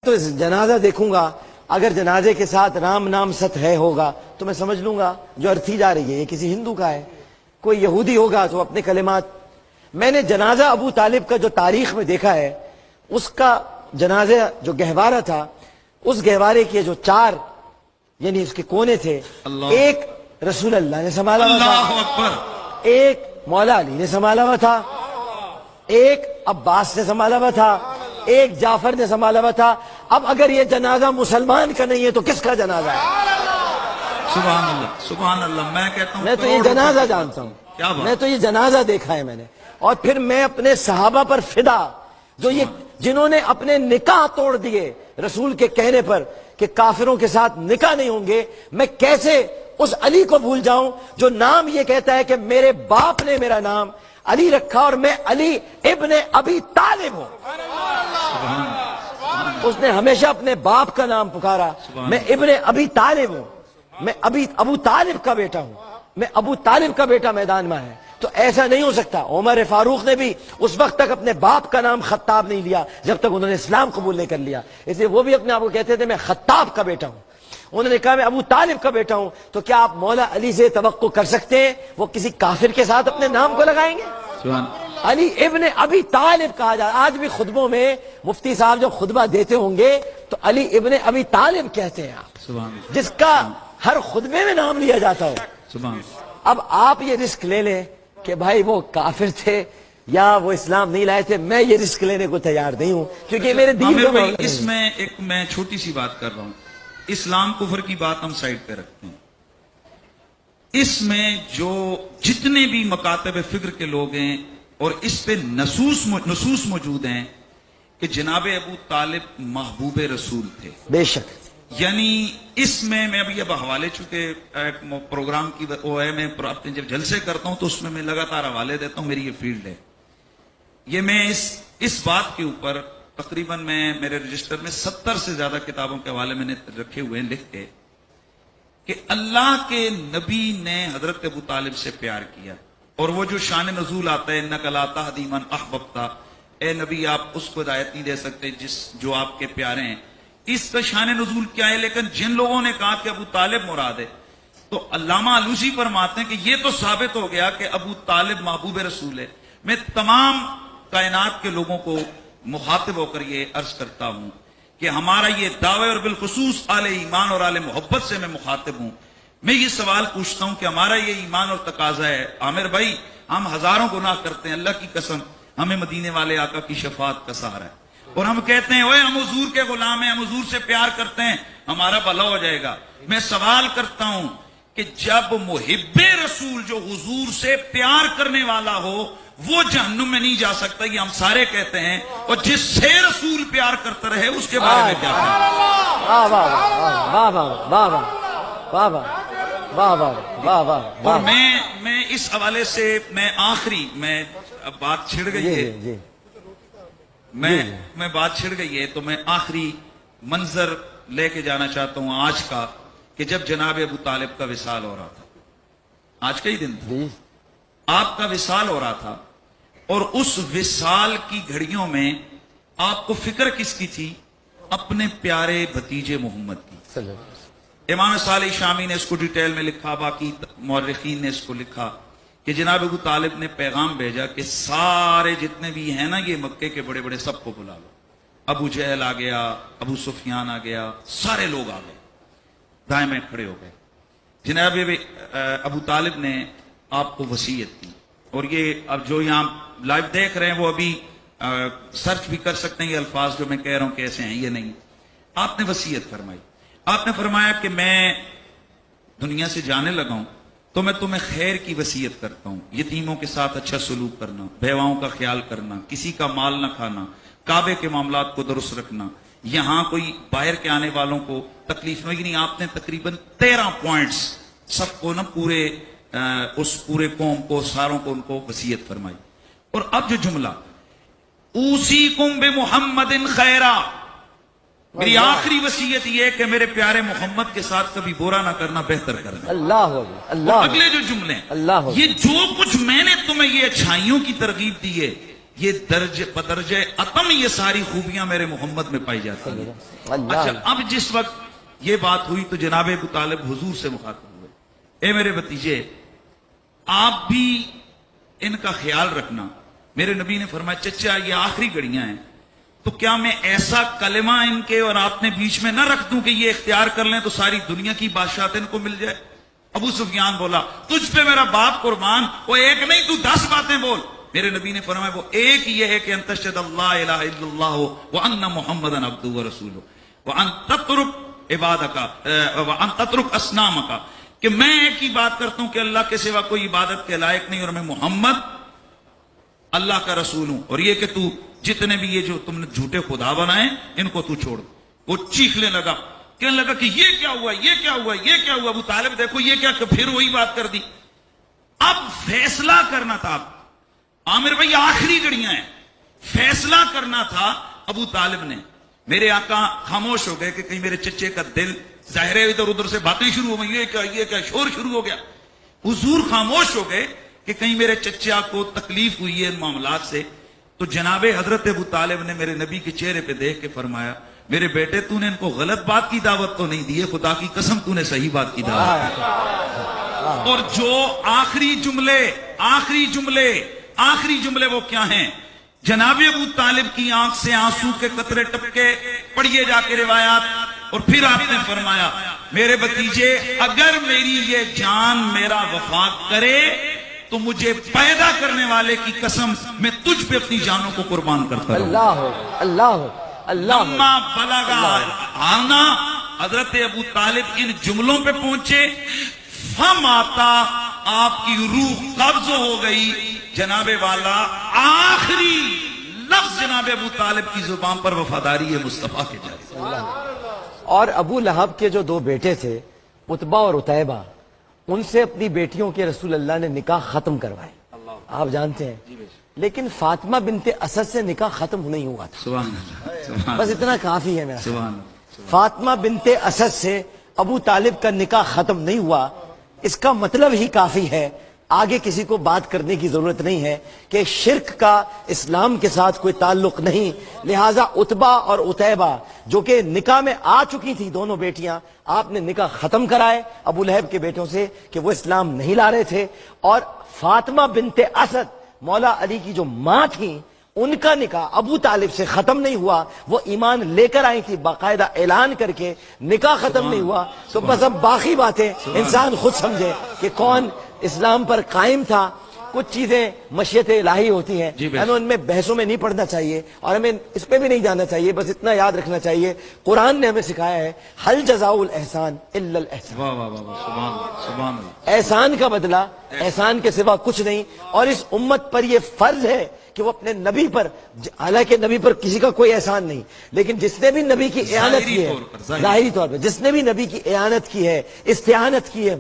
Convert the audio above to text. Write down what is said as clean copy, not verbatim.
تو جنازہ دیکھوں گا، اگر جنازے کے ساتھ رام نام ست ہے ہوگا تو میں سمجھ لوں گا جو ارتھی جا رہی ہے یہ کسی ہندو کا ہے، کوئی یہودی ہوگا تو اپنے کلمات. میں نے جنازہ ابو طالب کا جو تاریخ میں دیکھا ہے، اس کا جنازہ جو گہوارہ تھا، اس گہوارے کے جو 4 یعنی اس کے کونے تھے، ایک رسول اللہ نے سنبھالا ہوا تھا، ایک مولا علی نے سنبھالا ہوا تھا، ایک عباس نے سنبھالا ہوا تھا، ایک جعفر نے سنبھالا ہوا تھا. اب اگر یہ جنازہ مسلمان کا نہیں ہے تو کس کا جنازہ ہے؟ سبحان اللہ سبحان اللہ. میں کہتا ہوں میں تو یہ جنازہ جانتا ہوں، میں تو یہ جنازہ دیکھا ہے میں نے. اور پھر میں اپنے صحابہ پر فدا، جو یہ جنہوں نے اپنے نکاح توڑ دیے رسول کے کہنے پر کہ کافروں کے ساتھ نکاح نہیں ہوں گے، میں کیسے اس علی کو بھول جاؤں جو نام یہ کہتا ہے کہ میرے باپ نے میرا نام علی رکھا اور میں علی ابن ابی طالب ہوں. اس نے ہمیشہ اپنے باپ کا نام پکارا. میں ابن ابی طالب ہوں، میں ابو طالب کا بیٹا ہوں، میں ابو طالب کا بیٹا میدان میں ہے. تو ایسا نہیں ہو سکتا. عمر فاروق نے بھی اس وقت تک اپنے باپ کا نام خطاب نہیں لیا جب تک انہوں نے اسلام قبول نہیں کر لیا. اس لیے وہ بھی اپنے آپ کو کہتے تھے میں خطاب کا بیٹا ہوں. انہوں نے کہا میں ابو طالب کا بیٹا ہوں. تو کیا آپ مولا علی سے توقع کر سکتے ہیں وہ کسی کافر کے ساتھ اپنے نام کو لگائیں گے؟ علی ابن ابی طالب کہا جائے. آج بھی خطبوں میں مفتی صاحب جب خطبہ دیتے ہوں گے تو علی ابن ابی طالب کہتے ہیں آپ، جس کا ہر خطبے میں نام لیا جاتا ہو. اب آپ یہ رسک لے لیں کہ بھائی وہ کافر تھے یا وہ اسلام نہیں لائے تھے، میں یہ رسک لینے کو تیار نہیں ہوں کیونکہ میرے دین میں اس میں ایک میں چھوٹی سی بات کر رہا ہوں. اسلام کفر کی بات ہم سائڈ پہ رکھتے ہیں. اس میں جو جتنے بھی مکاتب فکر کے لوگ ہیں اور اس پہ نصوص موجود ہیں کہ جناب ابو طالب محبوب رسول تھے. بے شک. یعنی اس میں ابھی اب حوالے چونکہ پروگرام کی وہ ہے، میں اپنے جب جلسے کرتا ہوں تو اس میں لگاتار حوالے دیتا ہوں، میری یہ فیلڈ ہے. یہ میں اس بات کے اوپر تقریباً میں میرے رجسٹر میں 70 سے زیادہ کتابوں کے حوالے میں نے رکھے ہوئے ہیں لکھ کے کہ اللہ کے نبی نے حضرت ابو طالب سے پیار کیا. اور وہ جو شان نزول آتا ہے انک لا تہدی من احببت، اے نبی آپ اس کو ہدایت نہیں دے سکتے جو آپ کے پیارے ہیں. اس کا شان نزول کیا ہے؟ لیکن جن لوگوں نے کہا کہ ابو طالب مراد ہے تو علامہ علوسی فرماتے ہیں کہ یہ تو ثابت ہو گیا کہ ابو طالب محبوب رسول ہے. میں تمام کائنات کے لوگوں کو مخاطب ہو کر یہ عرض کرتا ہوں کہ ہمارا یہ دعوے اور بالخصوص آل ایمان اور آل محبت سے میں مخاطب ہوں. میں یہ سوال پوچھتا ہوں کہ ہمارا یہ ایمان اور تقاضا ہے. عامر بھائی ہم ہزاروں گناہ کرتے ہیں، اللہ کی قسم ہمیں مدینے والے آقا کی شفاعت کا سہارا ہے، اور ہم کہتے ہیں اوے ہم حضور کے غلام ہیں، ہم حضور سے پیار کرتے ہیں، ہمارا بھلا ہو جائے گا. میں سوال کرتا ہوں کہ جب محب رسول جو حضور سے پیار کرنے والا ہو وہ جہنم میں نہیں جا سکتا، یہ ہم سارے کہتے ہیں، اور جس سے رسول پیار کرتا رہے اس کے بارے میں کیا اور میں اس حوالے سے میں آخری میں بات چھڑ گئی ہے، میں بات چھڑ گئی ہے تو میں آخری منظر لے کے جانا چاہتا ہوں آج کا، کہ جب جناب ابو طالب کا وصال ہو رہا تھا، آج کا ہی دن تھا، آپ کا وصال ہو رہا تھا، اور اس وصال کی گھڑیوں میں آپ کو فکر کس کی تھی؟ اپنے پیارے بھتیجے محمد کی. امام صالح شامی نے اس کو ڈیٹیل میں لکھا، باقی مورخین نے اس کو لکھا کہ جناب ابو طالب نے پیغام بھیجا کہ سارے جتنے بھی ہیں نا یہ مکے کے بڑے بڑے سب کو بلا لو. ابو جہل آ گیا، ابو سفیان آ گیا، سارے لوگ آ گئے، دائیں میں کھڑے ہو گئے. جناب ابو طالب نے آپ کو وصیت کی، اور یہ اب جو یہاں لائیو دیکھ رہے ہیں وہ ابھی سرچ بھی کر سکتے ہیں، یہ الفاظ جو میں کہہ رہا ہوں کیسے ہیں یہ نہیں. آپ نے وصیت فرمائی، آپ نے فرمایا کہ میں دنیا سے جانے لگا ہوں تو میں تمہیں خیر کی وصیت کرتا ہوں، یتیموں کے ساتھ اچھا سلوک کرنا، بیواؤں کا خیال کرنا، کسی کا مال نہ کھانا، کعبے کے معاملات کو درست رکھنا، یہاں کوئی باہر کے آنے والوں کو تکلیف نہیں. نہیں، آپ نے تقریباً 13 پوائنٹس سب کو نا پورے اس پورے قوم کو ساروں کو ان کو وصیت فرمائی. اور اب جو جملہ اوصیکم بمحمد خیرا، میری آخری وصیت یہ ہے کہ میرے پیارے محمد کے ساتھ کبھی برا نہ کرنا، بہتر کرنا. اللہ. اگلے جو جملے یہ جو کچھ میں نے تمہیں یہ اچھائیوں کی ترغیب دی ہے، یہ بدرجہ اتم یہ ساری خوبیاں میرے محمد میں پائی جاتی ہیں. اچھا اب جس وقت یہ بات ہوئی تو جناب ابو طالب حضور سے مخاطب ہوئے. اے میرے بھتیجے آپ بھی ان کا خیال رکھنا. میرے نبی نے فرمایا چچا یہ آخری گھڑیاں ہیں تو کیا میں ایسا کلمہ ان کے اور آپ نے بیچ میں نہ رکھ دوں کہ یہ اختیار کر لیں تو ساری دنیا کی بادشاہت ان کو مل جائے. ابو سفیان بولا تجھ پہ میرا باپ قربان، وہ ایک نہیں تو 10 باتیں بول. میرے نبی نے فرمایا وہ ایک یہ ہے کہ ان تشهد اللہ الہ الا اللہ وان محمدا عبدہ ورسولہ وان تترک عبادک وان تترک اصنامک، کہ میں ایک ہی بات کرتا ہوں کہ اللہ کے سوا کوئی عبادت کے لائق نہیں اور میں محمد اللہ کا رسول ہوں، اور یہ کہ تو جتنے بھی یہ جو تم نے جھوٹے خدا بنائے ان کو تو چھوڑ. وہ چیخنے لگا، کہنے لگا کہ یہ کیا ہوا، یہ کیا ہوا، یہ کیا ہوا. ابو طالب دیکھو یہ کیا، کہ پھر وہی بات کر دی. اب فیصلہ کرنا تھا. عامر بھائی آخری گھڑیاں ہیں، فیصلہ کرنا تھا ابو طالب نے. میرے آقا خاموش ہو گئے کہ کہیں میرے چچے کا دل ظاہر ہے ادھر ادھر سے باتیں شروع ہو گئی، یہ کیا شور شروع ہو گیا. حضور خاموش ہو گئے کہ کہیں میرے چچا کو تکلیف ہوئی ہے ان معاملات سے. تو جناب حضرت ابو طالب نے میرے نبی کے چہرے پہ دیکھ کے فرمایا میرے بیٹے تو نے ان کو غلط بات کی دعوت تو نہیں دی ہے، خدا کی قسم تو نے صحیح بات کی دعوت دی. اور جو آخری جملے وہ کیا ہیں؟ جناب ابو طالب کی آنکھ سے آنسو کے قطرے ٹپکے. پڑھیے جا کے روایات. اور پھر آپ نے فرمایا میرے بھتیجے اگر میری یہ جان میرا وفاق کرے تو مجھے پیدا کرنے والے کی قسم میں تجھ پہ اپنی جانوں کو قربان کرتا ہوں. اللہ لما بلغا آنا. حضرت ابو طالب ان جملوں پہ پہنچے، فم آتا، آپ کی روح قبض ہو گئی. جناب والا آخری لفظ جناب ابو طالب کی زبان پر وفاداری ہے مصطفیٰ کے جائے. اور ابو لہب کے جو 2 بیٹے تھے عتبہ اور عتیبہ، ان سے اپنی بیٹیوں کے رسول اللہ نے نکاح ختم کروائے، آپ جانتے ہیں. لیکن فاطمہ بنت اسد سے نکاح ختم نہیں ہوا تھا. سبحان اللہ. بس اتنا کافی ہے میرا. سبحان اللہ. فاطمہ بنت اسد سے ابو طالب کا نکاح ختم نہیں ہوا، اس کا مطلب ہی کافی ہے. آگے کسی کو بات کرنے کی ضرورت نہیں ہے کہ شرک کا اسلام کے ساتھ کوئی تعلق نہیں. لہٰذا عتبہ اور عتیبہ جو کہ نکاح میں آ چکی تھی دونوں بیٹیاں، آپ نے نکاح ختم کرائے ابو لہب کے بیٹوں سے کہ وہ اسلام نہیں لا رہے تھے. اور فاطمہ بنت اسد مولا علی کی جو ماں تھیں، ان کا نکاح ابو طالب سے ختم نہیں ہوا. وہ ایمان لے کر آئی تھی باقاعدہ اعلان کر کے، نکاح ختم نہیں ہوا. تو بس اب باقی باتیں انسان خود سمجھے کہ کون اسلام پر قائم تھا. کچھ چیزیں مشیت الہی ہوتی ہیں، ہمیں ان میں بحثوں میں نہیں پڑھنا چاہیے اور ہمیں اس پہ بھی نہیں جانا چاہیے. بس اتنا یاد رکھنا چاہیے قرآن نے ہمیں سکھایا ہے حل جزاء الاحسان الا الاحسان. سبحان اللہ. احسان کا بدلہ احسان کے سوا کچھ نہیں. اور اس امت پر یہ فرض ہے کہ وہ اپنے نبی پر، حالانکہ نبی پر کسی کا کوئی احسان نہیں، لیکن جس نے بھی نبی کی اعانت کی ہے، ظاہری طور پر جس نے بھی نبی کی اعانت کی ہے، استعانت کی ہے،